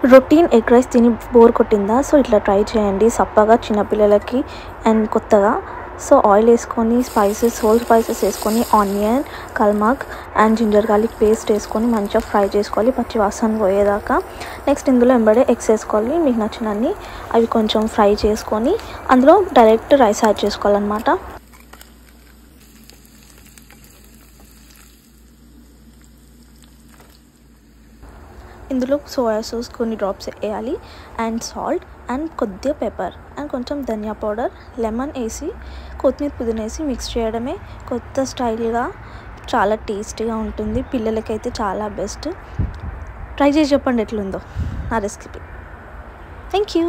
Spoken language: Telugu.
రొటీన్ ఎగ్ రైస్ తిని బోర్ కొట్టిందా? సో ఇట్లా ట్రై చేయండి సప్పగా చిన్నపిల్లలకి అండ్ కొత్తగా. సో ఆయిల్ వేసుకొని హోల్ స్పైసెస్ వేసుకొని ఆనియన్, కల్మాక్ అండ్ జింజర్ గార్లిక్ పేస్ట్ వేసుకొని మంచిగా ఫ్రై చేసుకోవాలి పచ్చి వాసన పోయేదాకా. నెక్స్ట్ ఇందులో ఎంబడే ఎగ్స్ వేసుకోవాలి మీకు నచ్చినన్ని. అవి కొంచెం ఫ్రై చేసుకొని అందులో డైరెక్ట్ రైస్ యాడ్ చేసుకోవాలన్నమాట. ఇందులో సోయా సాస్ కొన్ని డ్రాప్స్ వేయాలి అండ్ సాల్ట్ అండ్ కొద్దిగా పెప్పర్ అండ్ కొంచెం ధనియా పౌడర్, లెమన్ వేసి కొత్తిమీర పుదీనా వేసి మిక్స్ చేయడమే. కొత్త స్టైల్గా చాలా టేస్టీగా ఉంటుంది. పిల్లలకైతే చాలా బెస్ట్. ట్రై చేసి చెప్పండి ఎట్లుందో నా రెసిపీ. Thank you.